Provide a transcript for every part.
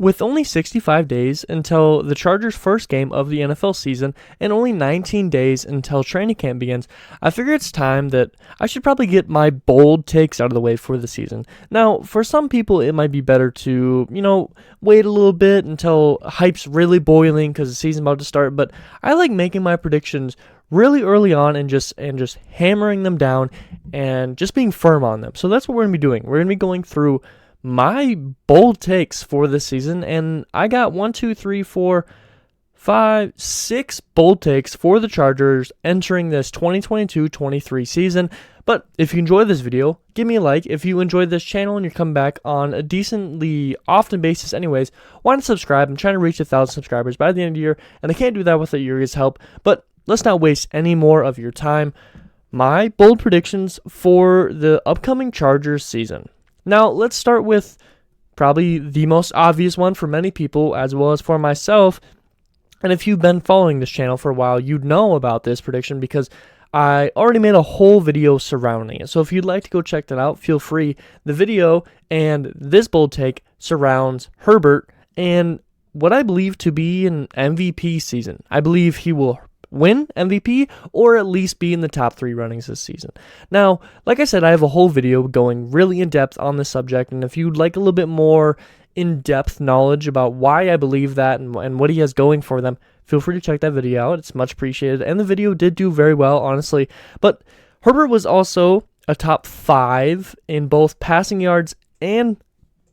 With only 65 days until the Chargers' first game of the NFL season and only 19 days until training camp begins, I figure it's time that I should probably get my bold takes out of the way for the season. Now, for some people, it might be better to, wait a little bit until hype's really boiling because the season's about to start, but I like making my predictions really early on and just hammering them down and just being firm on them. So that's what we're going to be doing. We're going to be going through my bold takes for this season, and I got 6 bold takes for the Chargers entering this 2022-23 season. But if you enjoyed this video, give me a like. If you enjoyed this channel and you're coming back on a decently often basis anyways, why not subscribe? I'm trying to reach 1,000 subscribers by the end of the year, and I can't do that without your guys' help. But let's not waste any more of your time. My bold predictions for the upcoming Chargers season. Now, let's start with probably the most obvious one for many people, as well as for myself. And if you've been following this channel for a while, you'd know about this prediction because I already made a whole video surrounding it. So if you'd like to go check that out, feel free. The video and this bold take surrounds Herbert and what I believe to be an MVP season. I believe he will win MVP or at least be in the top 3 runnings this season. Now, like I said, I have a whole video going really in depth on this subject, and if you'd like a little bit more in-depth knowledge about why I believe that and what he has going for them, feel free to check that video out. It's much appreciated, and the video did do very well, honestly. But Herbert was also a top 5 in both passing yards and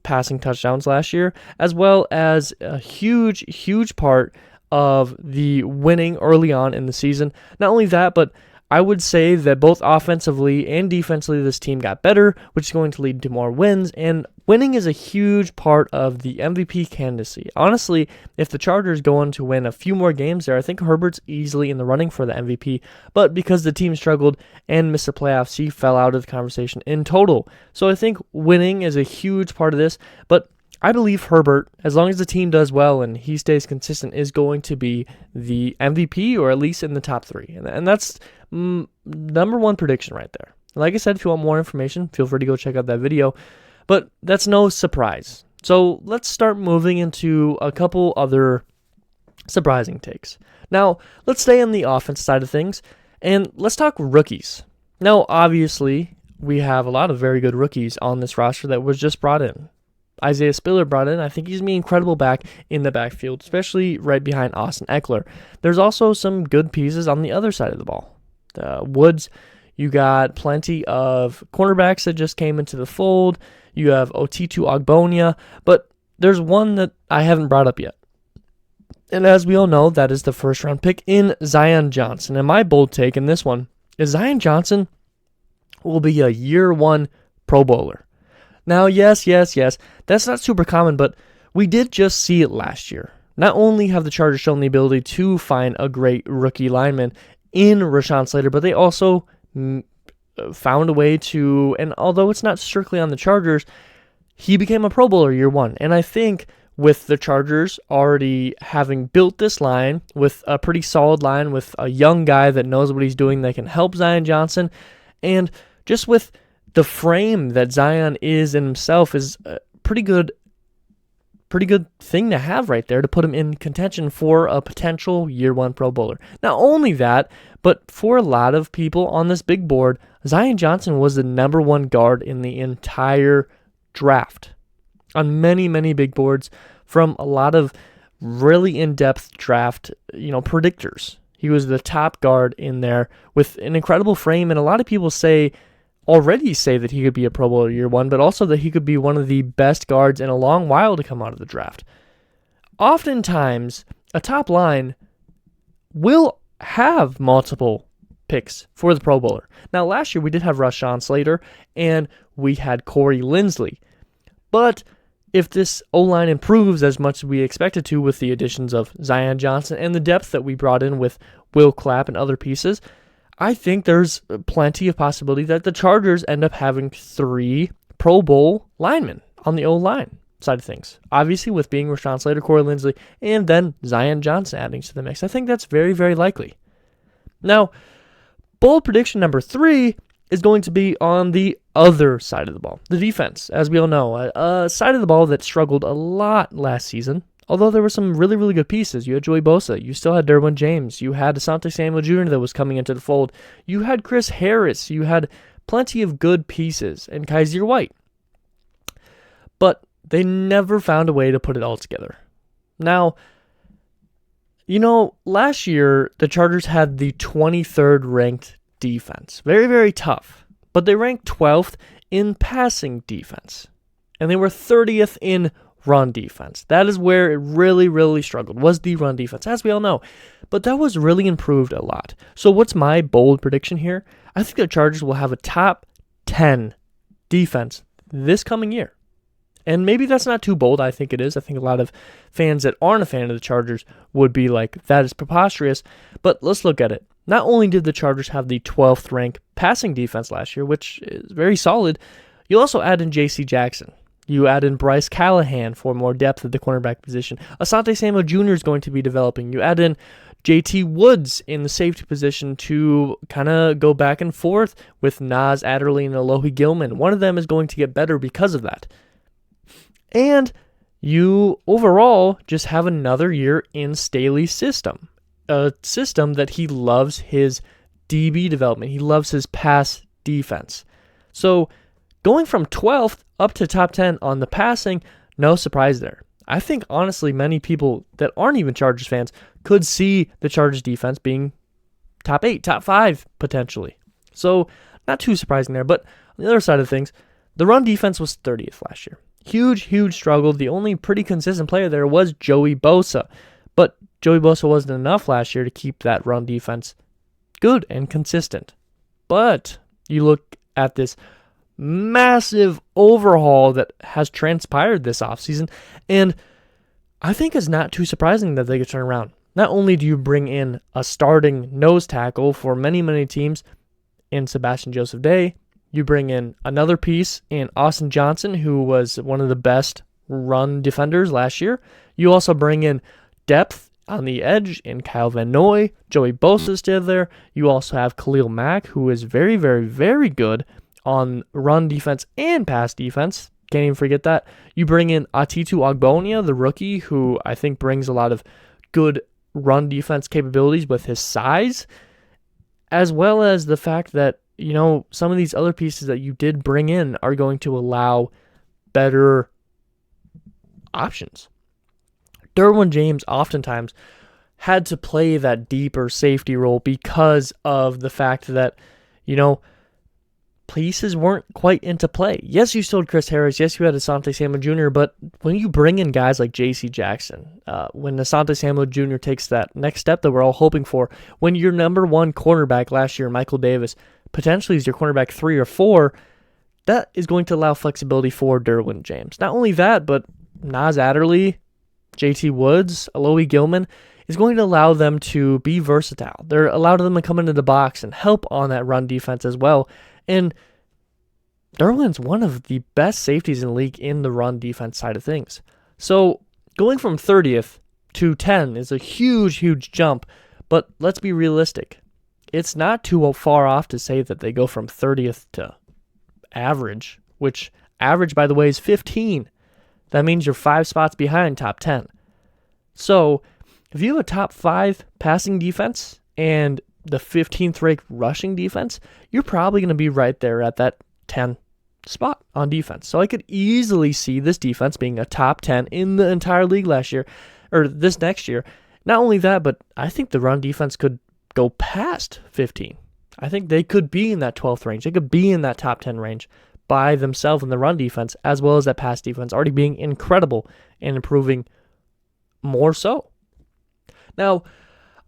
passing touchdowns last year, as well as a huge part of the winning early on in the season. Not only that, but I would say that both offensively and defensively this team got better, which is going to lead to more wins, and winning is a huge part of the MVP candidacy. Honestly, if the Chargers go on to win a few more games there, I think Herbert's easily in the running for the MVP, but because the team struggled and missed the playoffs, he fell out of the conversation in total. So I think winning is a huge part of this, but I believe Herbert, as long as the team does well and he stays consistent, is going to be the MVP or at least in the top 3. And that's number 1 prediction right there. Like I said, if you want more information, feel free to go check out that video. But that's no surprise. So let's start moving into a couple other surprising takes. Now, let's stay on the offense side of things, and let's talk rookies. Now, obviously, we have a lot of very good rookies on this roster that was just brought in. Isaiah Spiller brought in. I think he's going to be incredible back in the backfield, especially right behind Austin Eckler. There's also some good pieces on the other side of the ball. Woods, you got plenty of cornerbacks that just came into the fold. You have Otitu Ogbonia, but there's one that I haven't brought up yet. And as we all know, that is the first-round pick in Zion Johnson. And my bold take in this one is Zion Johnson will be a year 1 Pro Bowler. Now, yes, that's not super common, but we did just see it last year. Not only have the Chargers shown the ability to find a great rookie lineman in Rashawn Slater, but they also found a way to, and although it's not strictly on the Chargers, he became a Pro Bowler year 1. And I think with the Chargers already having built this line with a pretty solid line with a young guy that knows what he's doing that can help Zion Johnson, and just with the frame that Zion is in himself is a pretty good thing to have right there to put him in contention for a potential year 1 Pro Bowler. Not only that, but for a lot of people on this big board, Zion Johnson was the number 1 guard in the entire draft on many big boards from a lot of really in-depth draft, predictors. He was the top guard in there with an incredible frame, and a lot of people already say that he could be a Pro Bowler year 1, but also that he could be one of the best guards in a long while to come out of the draft. Oftentimes, a top line will have multiple picks for the Pro Bowler. Now, last year we did have Rashawn Slater, and we had Corey Linsley. But if this O-line improves as much as we expected to with the additions of Zion Johnson and the depth that we brought in with Will Clapp and other pieces, I think there's plenty of possibility that the Chargers end up having 3 Pro Bowl linemen on the O-line side of things. Obviously, with being Rashawn Slater, Corey Linsley, and then Zion Johnson adding to the mix. I think that's very likely. Now, bold prediction number 3 is going to be on the other side of the ball, the defense. As we all know, a side of the ball that struggled a lot last season, although there were some really, really good pieces. You had Joey Bosa. You still had Derwin James. You had Asante Samuel Jr. that was coming into the fold. You had Chris Harris. You had plenty of good pieces and Kaiser White. But they never found a way to put it all together. Now, last year, the Chargers had the 23rd ranked defense. Very, very tough. But they ranked 12th in passing defense. And they were 30th in run defense. That is where it really, really struggled, was the run defense, as we all know. But that was really improved a lot. So what's my bold prediction here? I think the Chargers will have a top 10 defense this coming year. And maybe that's not too bold. I think it is. I think a lot of fans that aren't a fan of the Chargers would be like, that is preposterous. But let's look at it. Not only did the Chargers have the 12th ranked passing defense last year, which is very solid, you also add in J.C. Jackson. You add in Bryce Callahan for more depth at the cornerback position. Asante Samuel Jr. is going to be developing. You add in J.T. Woods in the safety position to kind of go back and forth with Nas Adderley and Alohi Gilman. One of them is going to get better because of that. And you overall just have another year in Staley's system, a system that he loves his DB development. He loves his pass defense. So going from 12th up to top 10 on the passing, no surprise there. I think, honestly, many people that aren't even Chargers fans could see the Chargers defense being top 8, top 5, potentially. So not too surprising there. But on the other side of things, the run defense was 30th last year. Huge struggle. The only pretty consistent player there was Joey Bosa. But Joey Bosa wasn't enough last year to keep that run defense good and consistent. But you look at this massive overhaul that has transpired this offseason, and I think it's not too surprising that they could turn around. Not only do you bring in a starting nose tackle for many teams in Sebastian Joseph Day, you bring in another piece in Austin Johnson, who was one of the best run defenders last year. You also bring in depth on the edge in Kyle Van Noy. Joey Bosa is still there. You also have Khalil Mack, who is very good on run defense and pass defense. Can't even forget that. You bring in Atitu Ogbonia, the rookie, who I think brings a lot of good run defense capabilities with his size, as well as the fact that, some of these other pieces that you did bring in are going to allow better options. Derwin James oftentimes had to play that deeper safety role because of the fact that, pieces weren't quite into play. Yes, you still had Chris Harris. Yes, you had Asante Samuel Jr., but when you bring in guys like J.C. Jackson, when Asante Samuel Jr. takes that next step that we're all hoping for, when your number one cornerback last year, Michael Davis, potentially is your cornerback 3 or 4, that is going to allow flexibility for Derwin James. Not only that, but Nas Adderley, J.T. Woods, Alohi Gilman is going to allow them to be versatile. They're allowed them to come into the box and help on that run defense as well. And Derwin's one of the best safeties in the league in the run defense side of things. So going from 30th to 10 is a huge jump, but let's be realistic. It's not too far off to say that they go from 30th to average, which average, by the way, is 15. That means you're 5 spots behind top 10. So if you have a top 5 passing defense and the 15th ranked rushing defense, you're probably going to be right there at that 10 spot on defense. So I could easily see this defense being a top 10 in the entire league last year, or this next year. Not only that, but I think the run defense could go past 15. I think they could be in that 12th range. They could be in that top 10 range by themselves in the run defense, as well as that pass defense already being incredible and improving more so. Now,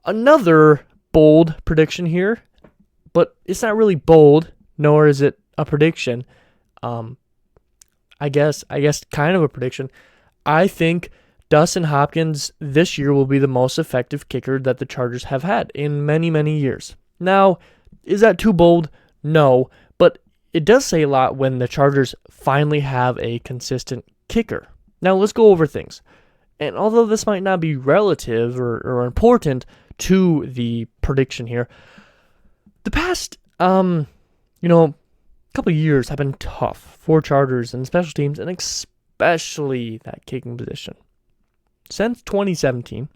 another bold prediction here, but it's not really bold, nor is it a prediction. I guess kind of a prediction. I think Dustin Hopkins this year will be the most effective kicker that the Chargers have had in many years. Now, is that too bold? No, but it does say a lot when the Chargers finally have a consistent kicker. Now, let's go over things. And although this might not be relative or important to the prediction here, the past a couple of years have been tough for Chargers and special teams, and especially that kicking position. Since 2017,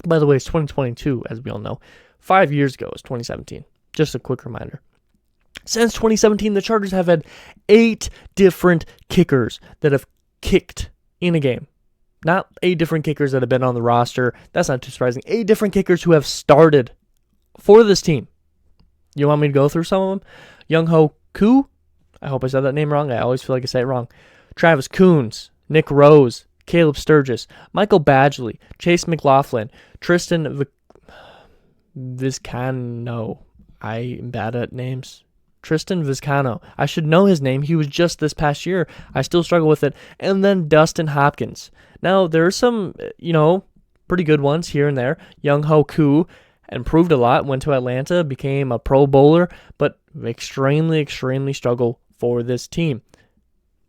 by the way, it's 2022, as we all know. 5 years ago is 2017. Just a quick reminder. Since 2017, the Chargers have had 8 different kickers that have kicked in a game. Not 8 different kickers that have been on the roster. That's not too surprising. 8 different kickers who have started for this team. You want me to go through some of them? Young-Ho Koo. I hope I said that name wrong. I always feel like I say it wrong. Travis Coons. Nick Rose. Caleb Sturgis. Michael Badgley. Chase McLaughlin. Tristan Vizcano. I am bad at names. Tristan Vizcano. I should know his name. He was just this past year. I still struggle with it. And then Dustin Hopkins. Now, there are some, pretty good ones here and there. Young-Ho Koo improved a lot, went to Atlanta, became a Pro Bowler, but extremely, extremely struggle for this team.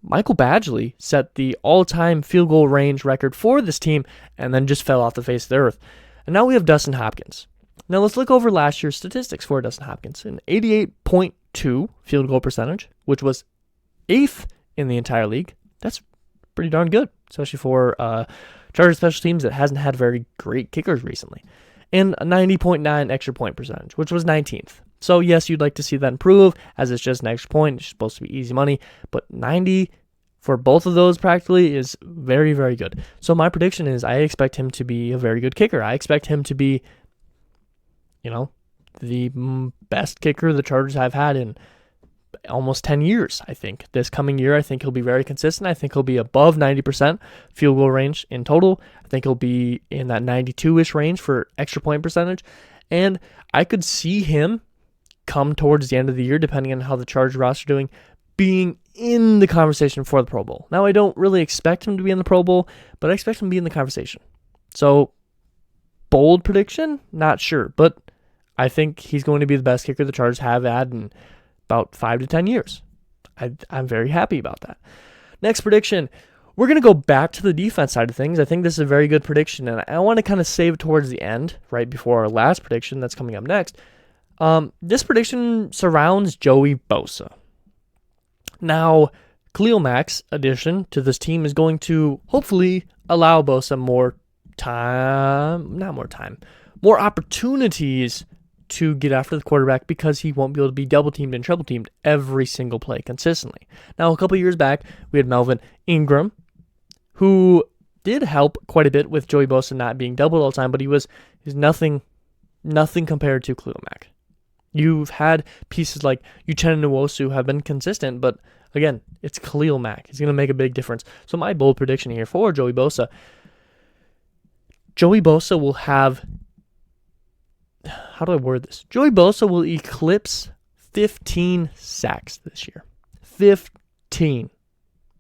Michael Badgley set the all-time field goal range record for this team and then just fell off the face of the earth. And now we have Dustin Hopkins. Now let's look over last year's statistics for Dustin Hopkins. An 88.2 field goal percentage, which was 8th in the entire league. That's pretty darn good, especially for Chargers special teams that hasn't had very great kickers recently. And a 90.9 extra point percentage, which was 19th. So yes, you'd like to see that improve, as it's just an extra point. It's supposed to be easy money, but 90 for both of those practically is very, very good. So my prediction is I expect him to be a very good kicker. I expect him to be, the best kicker the Chargers have had in almost 10 years, I think. This coming year, I think he'll be very consistent. I think he'll be above 90% field goal range in total. I think he'll be in that 92-ish range for extra point percentage. And I could see him come towards the end of the year, depending on how the Chargers roster are doing, being in the conversation for the Pro Bowl. Now, I don't really expect him to be in the Pro Bowl, but I expect him to be in the conversation. So, bold prediction? Not sure, but I think he's going to be the best kicker the Chargers have had in about 5 to 10 years. I'm very happy about that. Next prediction. We're going to go back to the defense side of things. I think this is a very good prediction, and I want to kind of save it towards the end, right before our last prediction that's coming up next. This prediction surrounds Joey Bosa. Now, Khalil Mack's addition to this team is going to hopefully allow Bosa more opportunities to get after the quarterback, because he won't be able to be double teamed and triple teamed every single play consistently. Now, a couple years back, we had Melvin Ingram, who did help quite a bit with Joey Bosa not being doubled all the time, but he's nothing compared to Khalil Mack. You've had pieces like Uchenna Nwosu have been consistent, but again, it's Khalil Mack. He's going to make a big difference. So my bold prediction here for Joey Bosa will have, how do I word this? Joey Bosa will eclipse 15 sacks this year. 15.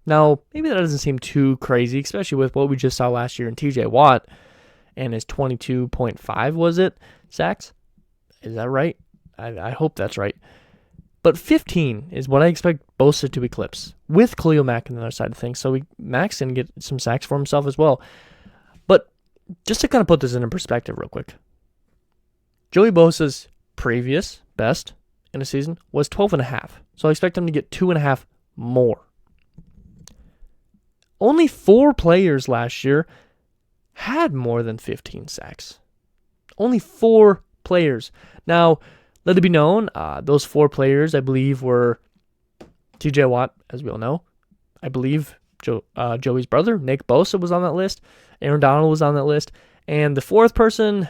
Now, maybe that doesn't seem too crazy, especially with what we just saw last year in TJ Watt and his 22.5, was it, sacks? Is that right? I hope that's right. But 15 is what I expect Bosa to eclipse, with Khalil Mack on the other side of things. So Mack's going to get some sacks for himself as well. But just to kind of put this into perspective real quick, Joey Bosa's previous best in a season was 12.5. So I expect him to get 2.5 more. Only 4 players last year had more than 15 sacks. Only 4 players. Now, let it be known, those 4 players, I believe, were TJ Watt, as we all know. I believe Joey's brother, Nick Bosa, was on that list. Aaron Donald was on that list. And the 4th person,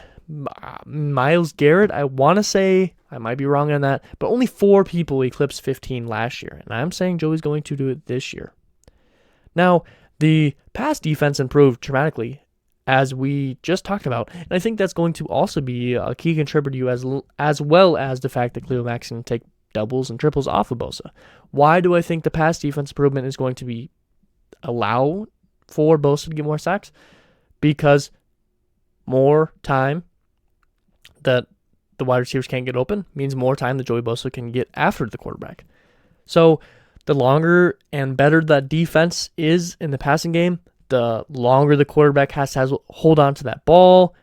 Myles Garrett, I want to say, I might be wrong on that, but only 4 people eclipsed 15 last year. And I'm saying Joey's going to do it this year. Now, the pass defense improved dramatically, as we just talked about. And I think that's going to also be a key contributor to you, as well as the fact that Khalil Mack's going to take doubles and triples off of Bosa. Why do I think the pass defense improvement is going to allow for Bosa to get more sacks? Because more time that the wide receivers can't get open means more time that Joey Bosa can get after the quarterback. So the longer and better that defense is in the passing game, the longer the quarterback has to hold on to that ball,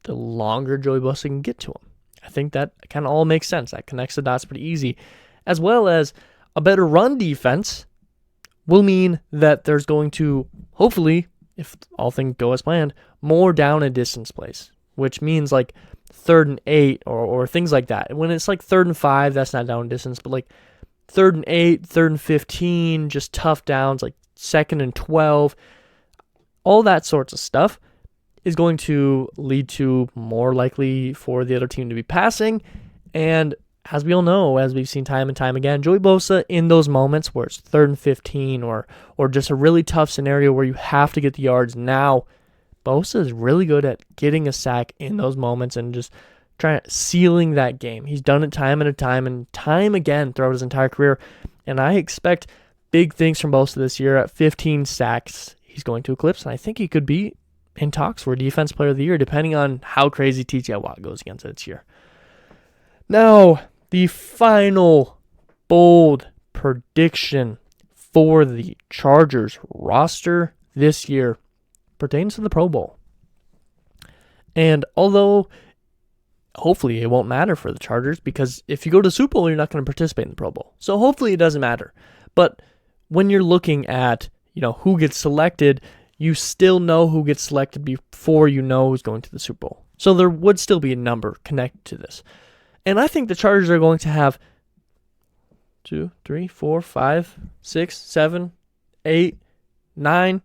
the longer Joey Bosa can get to him. I think that kind of all makes sense. That connects the dots pretty easy. as well as a better run defense, will mean that there's going to, hopefully, if all things go as planned, more down and distance plays, which means like 3rd and 8 or things like that. When it's like 3rd and 5, that's not down and distance, but like 3rd and 8, 3rd and 15, just tough downs, like 2nd and 12, all that sorts of stuff is going to lead to more likely for the other team to be passing. And as we all know, as we've seen time and time again, Joey Bosa in those moments where it's 3rd and 15 or just a really tough scenario where you have to get the yards now, Bosa is really good at getting a sack in those moments and just sealing that game. He's done it time and time again throughout his entire career. And I expect big things from Bosa this year. At 15 sacks, he's going to eclipse, and I think he could be in talks for Defense Player of the Year, depending on how crazy TJ Watt goes against it this year. Now, the final bold prediction for the Chargers roster this year pertains to the Pro Bowl. And although hopefully it won't matter for the Chargers, because if you go to the Super Bowl, you're not going to participate in the Pro Bowl. So hopefully it doesn't matter. But when you're looking at, who gets selected, you still know who gets selected before you know who's going to the Super Bowl. So there would still be a number connected to this. And I think the Chargers are going to have 2, 3, 4, 5, 6, 7, 8, 9,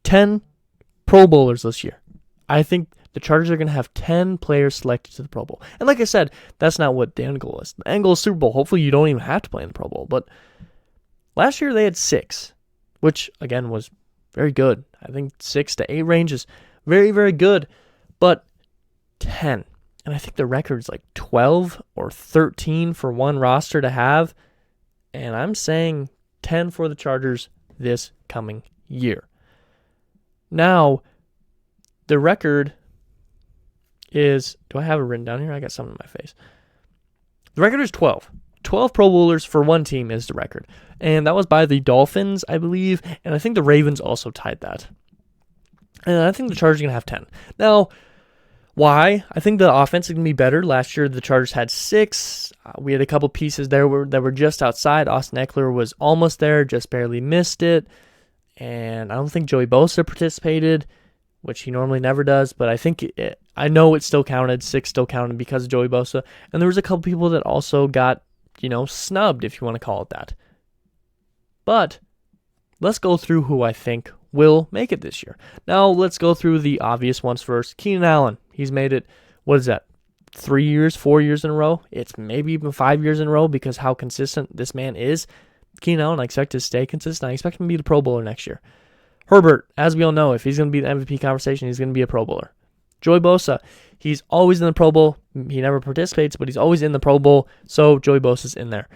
10 Pro Bowlers this year. I think the Chargers are going to have 10 players selected to the Pro Bowl. And like I said, that's not what the end goal is. The end goal is Super Bowl. Hopefully you don't even have to play in the Pro Bowl. But last year they had 6, which again was very good. I think 6 to 8 range is very, very good. But 10. And I think the record is like 12 or 13 for one roster to have. And I'm saying 10 for the Chargers this coming year. Now, the record is, do I have it written down here? I got something in my face. The record is 12. 12 Pro Bowlers for one team is the record. And that was by the Dolphins, I believe. And I think the Ravens also tied that. And I think the Chargers are going to have 10. Now, why? I think the offense is going to be better. Last year, the Chargers had 6. We had a couple pieces there that were just outside. Austin Eckler was almost there, just barely missed it. And I don't think Joey Bosa participated, which he normally never does. But I know it still counted. 6 still counted because of Joey Bosa. And there was a couple people that also got, snubbed, if you want to call it that. But let's go through who I think will make it this year. Now, let's go through the obvious ones first. Keenan Allen. He's made it, 3 years, 4 years in a row? It's maybe even 5 years in a row because how consistent this man is. Keenan Allen, I expect to stay consistent. I expect him to be the Pro Bowler next year. Herbert, as we all know, if he's going to be the MVP conversation, he's going to be a Pro Bowler. Joey Bosa, he's always in the Pro Bowl. He never participates, but he's always in the Pro Bowl, so Joey Bosa's in there.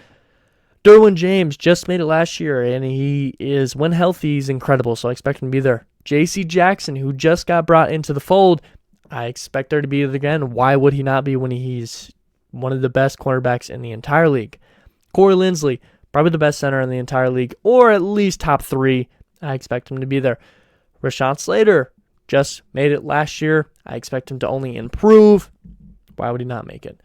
Derwin James just made it last year, and he is, when healthy, he's incredible, so I expect him to be there. J.C. Jackson, who just got brought into the fold, I expect there to be there again. Why would he not be when he's one of the best cornerbacks in the entire league? Corey Linsley, probably the best center in the entire league, or at least top 3. I expect him to be there. Rashawn Slater just made it last year. I expect him to only improve. Why would he not make it?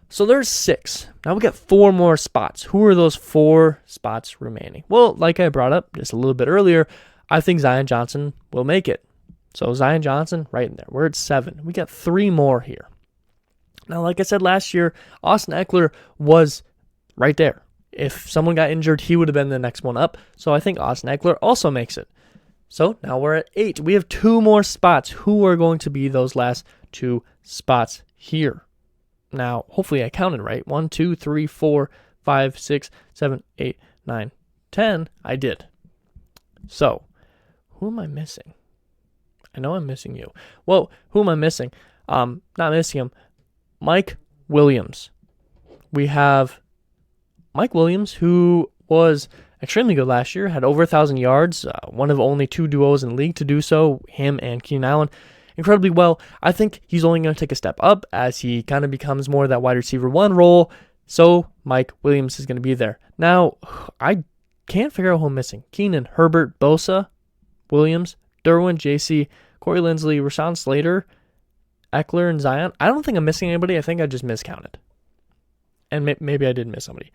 So there's 6. Now we got 4 more spots. Who are those 4 spots remaining? Well, like I brought up just a little bit earlier, I think Zion Johnson will make it. So Zion Johnson, right in there. We're at 7. We got 3 more here. Now, like I said last year, Austin Eckler was right there. If someone got injured, he would have been the next one up. So I think Austin Eckler also makes it. So now we're at 8. We have 2 more spots. Who are going to be those last 2 spots here? Now, hopefully I counted right. 1, 2, 3, 4, 5, 6, 7, 8, 9, 10. I did. So, who am I missing? I know I'm missing you. Well, who am I missing? Not missing him. Mike Williams. We have Mike Williams, who was extremely good last year, had over 1,000 yards, one of only 2 duos in the league to do so, him and Keenan Allen. Incredibly well. I think he's only going to take a step up as he kind of becomes more of that wide receiver 1 role. So Mike Williams is going to be there. Now, I can't figure out who I'm missing. Keenan, Herbert, Bosa, Williams, Derwin, JC, Corey Linsley, Rashawn Slater, Eckler, and Zion. I don't think I'm missing anybody. I think I just miscounted. and maybe I did miss somebody.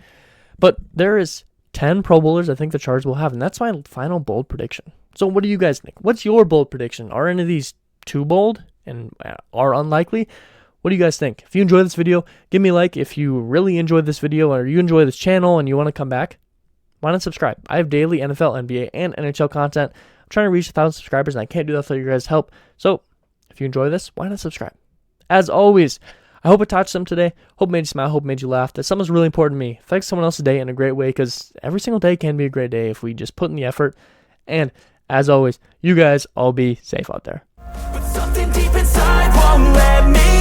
But there is 10 Pro Bowlers I think the Chargers will have, and that's my final bold prediction. So what do you guys think? What's your bold prediction? Are any of these too bold and are unlikely? What do you guys think? If you enjoyed this video, give me a like. If you really enjoyed this video or you enjoy this channel and you want to come back, why not subscribe? I have daily NFL, NBA, and NHL content. I'm trying to reach 1,000 subscribers, and I can't do that without your guys' help. So if you enjoy this, why not subscribe? As always, I hope it touched them today. Hope it made you smile. Hope it made you laugh. That something's really important to me. Affects someone else's day in a great way, because every single day can be a great day if we just put in the effort. And as always, you guys all be safe out there. But something deep inside won't let me